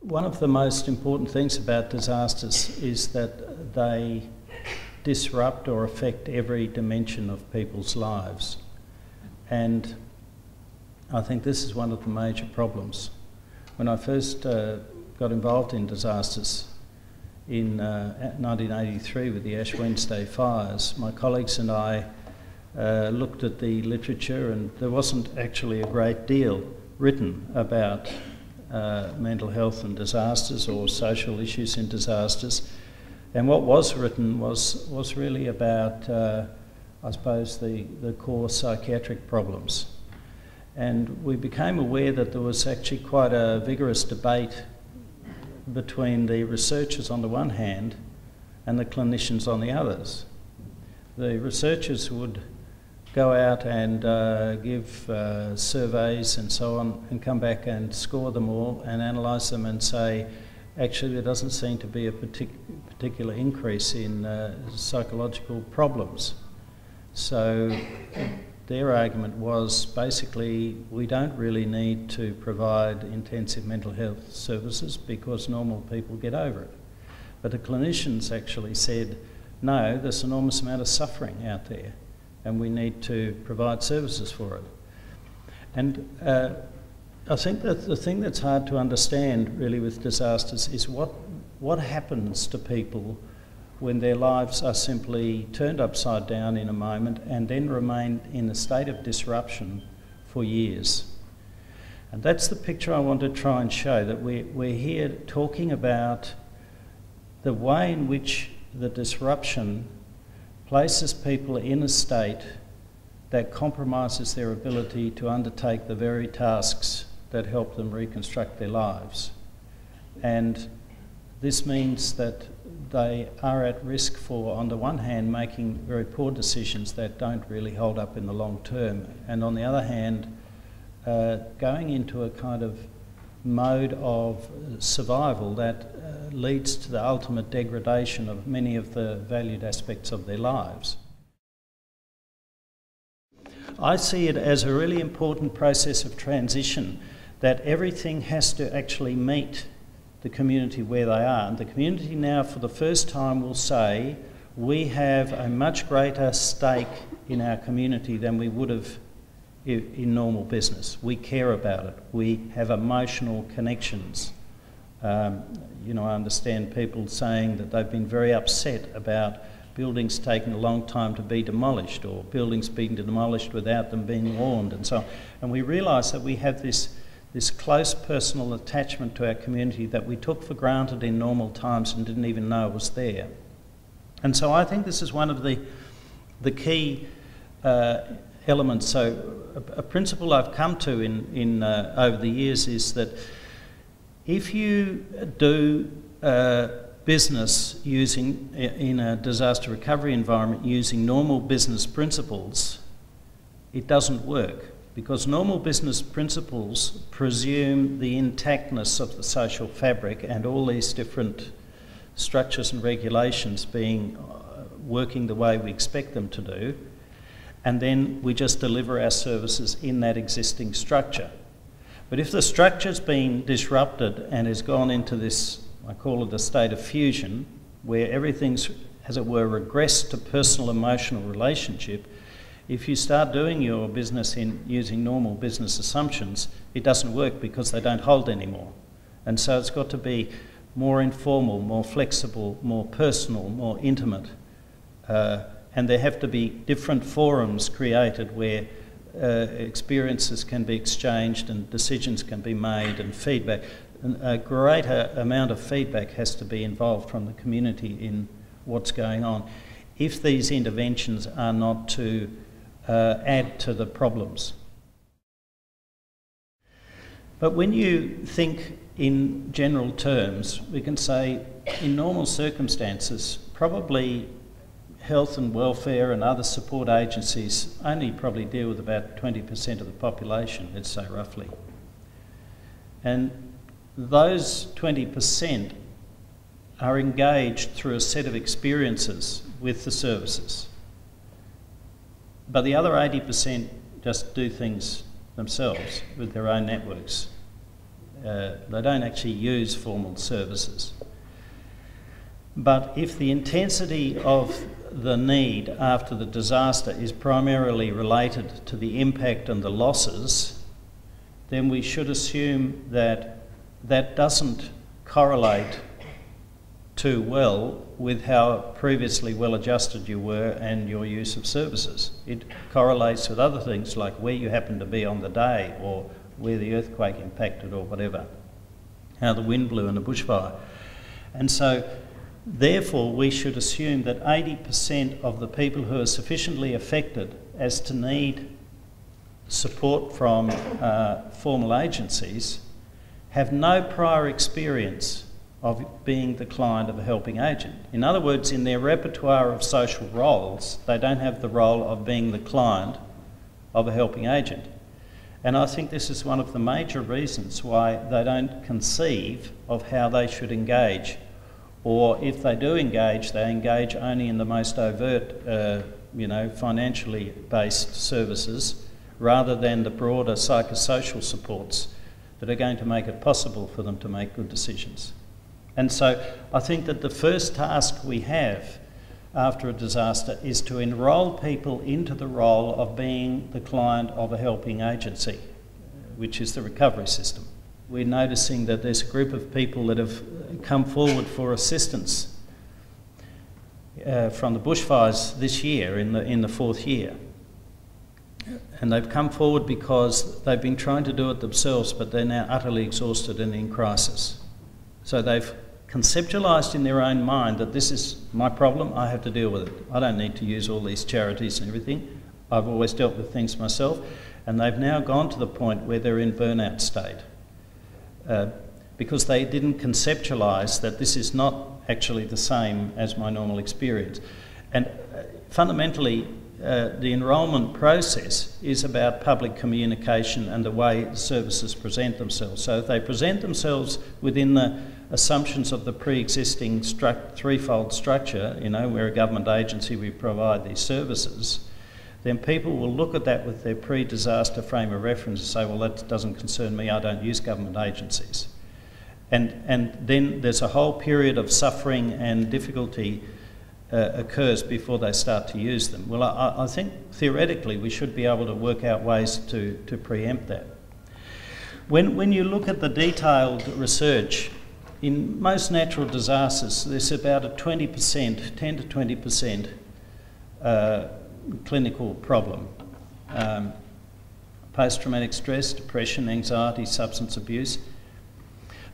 One of the most important things about disasters is that they disrupt or affect every dimension of people's lives. And I think this is one of the major problems. When I first got involved in disasters in 1983 with the Ash Wednesday fires, my colleagues and I looked at the literature, and there wasn't actually a great deal written about mental health and disasters or social issues in disasters. And what was written was really about, I suppose, the core psychiatric problems. And we became aware that there was actually quite a vigorous debate between the researchers on the one hand and the clinicians on the others. The researchers would go out and give surveys and so on, and come back and score them all and analyse them and say, actually there doesn't seem to be a particular increase in psychological problems. So their argument was basically we don't really need to provide intensive mental health services because normal people get over it. But the clinicians actually said, no, there's an enormous amount of suffering out there and we need to provide services for it. And I think that the thing that's hard to understand really with disasters is what happens to people when their lives are simply turned upside down in a moment and then remain in a state of disruption for years. And that's the picture I want to try and show, that we're here talking about the way in which the disruption places people in a state that compromises their ability to undertake the very tasks that help them reconstruct their lives. And this means that they are at risk for, on the one hand, making very poor decisions that don't really hold up in the long term, and on the other hand, going into a kind of mode of survival that leads to the ultimate degradation of many of the valued aspects of their lives. I see it as a really important process of transition, that everything has to actually meet the community where they are. And the community now, for the first time, will say, we have a much greater stake in our community than we would have in normal business. We care about it. We have emotional connections. You know, I understand people saying that they've been very upset about buildings taking a long time to be demolished, or buildings being demolished without them being warned, and so on. And we realise that we have this close personal attachment to our community that we took for granted in normal times and didn't even know was there. And so I think this is one of the key elements. So a principle I've come to in over the years is that if you do business using, in a disaster recovery environment, using normal business principles, it doesn't work. Because normal business principles presume the intactness of the social fabric and all these different structures and regulations working the way we expect them to do, and then we just deliver our services in that existing structure. But if the structure's been disrupted and has gone into this, I call it a state of fusion, where everything's, as it were, regressed to personal emotional relationship, if you start doing your business in using normal business assumptions, it doesn't work because they don't hold anymore. And so it's got to be more informal, more flexible, more personal, more intimate. And there have to be different forums created where experiences can be exchanged and decisions can be made and feedback. And a greater amount of feedback has to be involved from the community in what's going on, if these interventions are not to add to the problems. But when you think in general terms, we can say in normal circumstances, probably health and welfare and other support agencies only probably deal with about 20% of the population, let's say roughly. And those 20% are engaged through a set of experiences with the services. But the other 80% just do things themselves with their own networks. They don't actually use formal services. But if the intensity of the need after the disaster is primarily related to the impact and the losses, then we should assume that that doesn't correlate too well with how previously well adjusted you were and your use of services. It correlates with other things like where you happen to be on the day, or where the earthquake impacted, or whatever, how the wind blew in a bushfire. And so therefore we should assume that 80% of the people who are sufficiently affected as to need support from formal agencies have no prior experience of being the client of a helping agent. In other words, in their repertoire of social roles, they don't have the role of being the client of a helping agent. And I think this is one of the major reasons why they don't conceive of how they should engage. Or if they do engage, they engage only in the most overt, financially based services, rather than the broader psychosocial supports that are going to make it possible for them to make good decisions. And so I think that the first task we have after a disaster is to enrol people into the role of being the client of a helping agency, which is the recovery system. We're noticing that there's a group of people that have come forward for assistance from the bushfires this year, in the fourth year. And they've come forward because they've been trying to do it themselves, but they're now utterly exhausted and in crisis. So they've conceptualised in their own mind that this is my problem, I have to deal with it. I don't need to use all these charities and everything. I've always dealt with things myself. And they've now gone to the point where they're in burnout state because they didn't conceptualise that this is not actually the same as my normal experience. And fundamentally, the enrolment process is about public communication and the way services present themselves. So if they present themselves within the assumptions of the pre-existing threefold structure, we're a government agency, we provide these services, then people will look at that with their pre-disaster frame of reference and say, well, that doesn't concern me, I don't use government agencies. And then there's a whole period of suffering and difficulty occurs before they start to use them. Well, I think theoretically we should be able to work out ways to preempt that. When you look at the detailed research, in most natural disasters there's about a 20%, 10 to 20% clinical problem. Post-traumatic stress, depression, anxiety, substance abuse.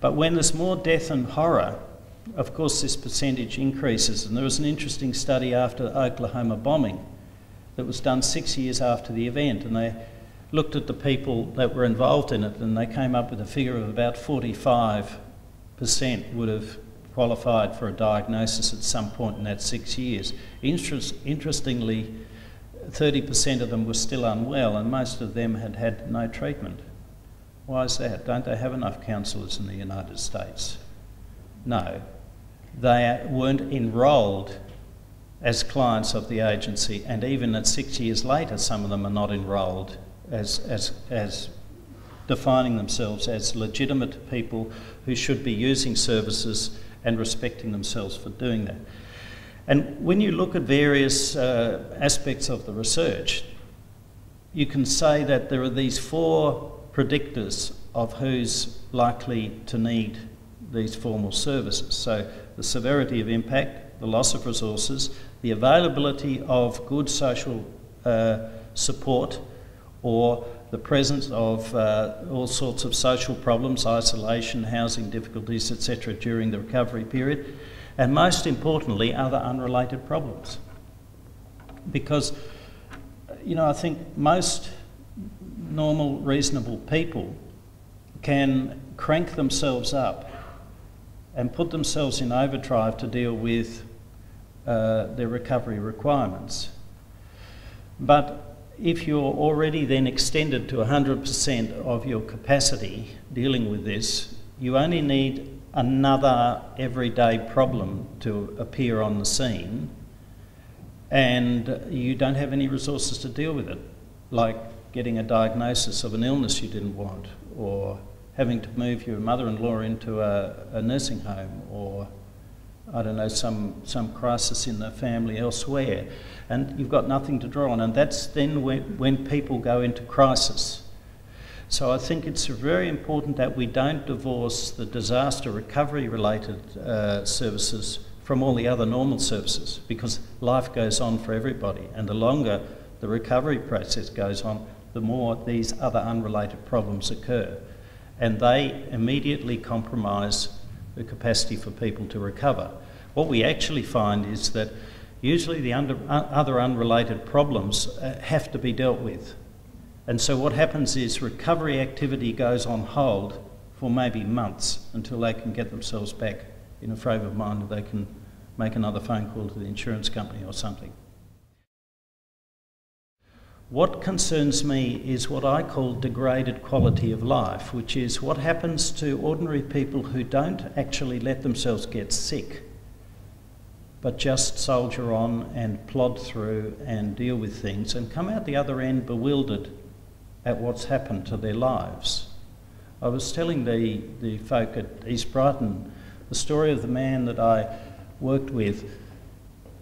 But when there's more death and horror, of course this percentage increases. And there was an interesting study after the Oklahoma bombing that was done 6 years after the event, and they looked at the people that were involved in it, and they came up with a figure of about 45% would have qualified for a diagnosis at some point in that 6 years. Interestingly, 30% of them were still unwell, and most of them had had no treatment. Why is that? Don't they have enough counsellors in the United States? No, they weren't enrolled as clients of the agency, and even at 6 years later some of them are not enrolled as defining themselves as legitimate people who should be using services and respecting themselves for doing that. And when you look at various aspects of the research, you can say that there are these 4 predictors of who's likely to need these formal services. So the severity of impact, the loss of resources, the availability of good social support, or the presence of all sorts of social problems, isolation, housing difficulties, etc. during the recovery period, and most importantly, other unrelated problems. Because, I think most normal, reasonable people can crank themselves up and put themselves in overdrive to deal with their recovery requirements. But if you're already then extended to 100% of your capacity dealing with this, you only need another everyday problem to appear on the scene, and you don't have any resources to deal with it, like getting a diagnosis of an illness you didn't want, or having to move your mother-in-law into a nursing home, or I don't know, some crisis in the family elsewhere, and you've got nothing to draw on, and that's then when people go into crisis. So I think it's very important that we don't divorce the disaster recovery related services from all the other normal services, because life goes on for everybody, and the longer the recovery process goes on, the more these other unrelated problems occur, and they immediately compromise the capacity for people to recover. What we actually find is that usually the other unrelated problems have to be dealt with. And so what happens is recovery activity goes on hold for maybe months until they can get themselves back in a frame of mind that they can make another phone call to the insurance company or something. What concerns me is what I call degraded quality of life, which is what happens to ordinary people who don't actually let themselves get sick, but just soldier on and plod through and deal with things and come out the other end bewildered at what's happened to their lives. I was telling the folk at East Brighton the story of the man that I worked with.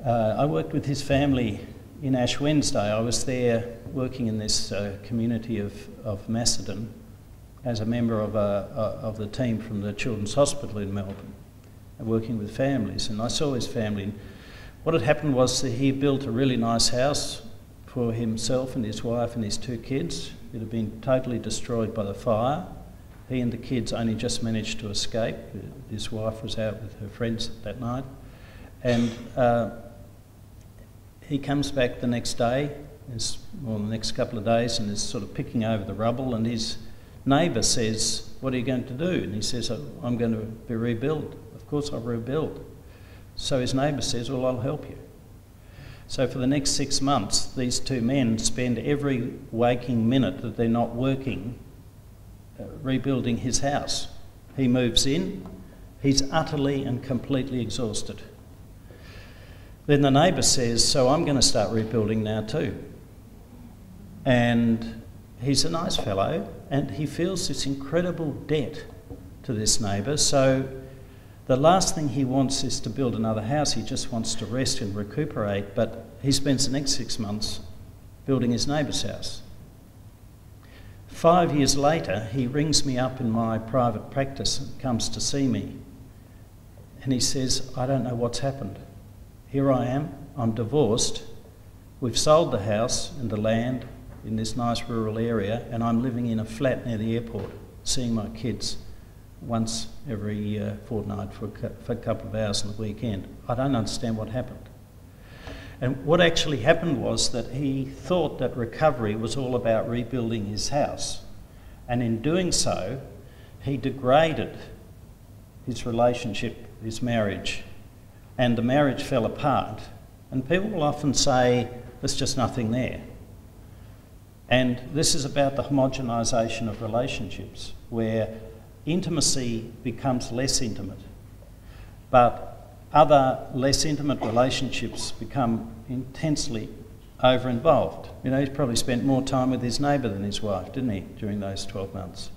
I worked with his family in Ash Wednesday. I was there working in this community of Macedon as a member of the team from the Children's Hospital in Melbourne, working with families, and I saw his family. What had happened was that he built a really nice house for himself and his wife and his 2 kids. It had been totally destroyed by the fire. He and the kids only just managed to escape. His wife was out with her friends that night, and he comes back the next day, or the next couple of days, and is sort of picking over the rubble, and his neighbour says, "What are you going to do?" And he says, "I'm going to be rebuilt. Of course I'll rebuild." So his neighbour says, "Well, I'll help you." So for the next 6 months, these 2 men spend every waking minute that they're not working rebuilding his house. He moves in, he's utterly and completely exhausted. Then the neighbour says, "So I'm going to start rebuilding now too." And he's a nice fellow, and he feels this incredible debt to this neighbour, so the last thing he wants is to build another house. He just wants to rest and recuperate, but he spends the next 6 months building his neighbour's house. 5 years later, he rings me up in my private practice and comes to see me. And he says, "I don't know what's happened. Here I am, I'm divorced, we've sold the house and the land in this nice rural area, and I'm living in a flat near the airport, seeing my kids once every fortnight for a couple of hours on the weekend. I don't understand what happened." And what actually happened was that he thought that recovery was all about rebuilding his house. And in doing so, he degraded his relationship, his marriage, and the marriage fell apart. And people will often say, "There's just nothing there." And this is about the homogenisation of relationships, where intimacy becomes less intimate, but other less intimate relationships become intensely over-involved. You know, he's probably spent more time with his neighbour than his wife, didn't he, during those 12 months?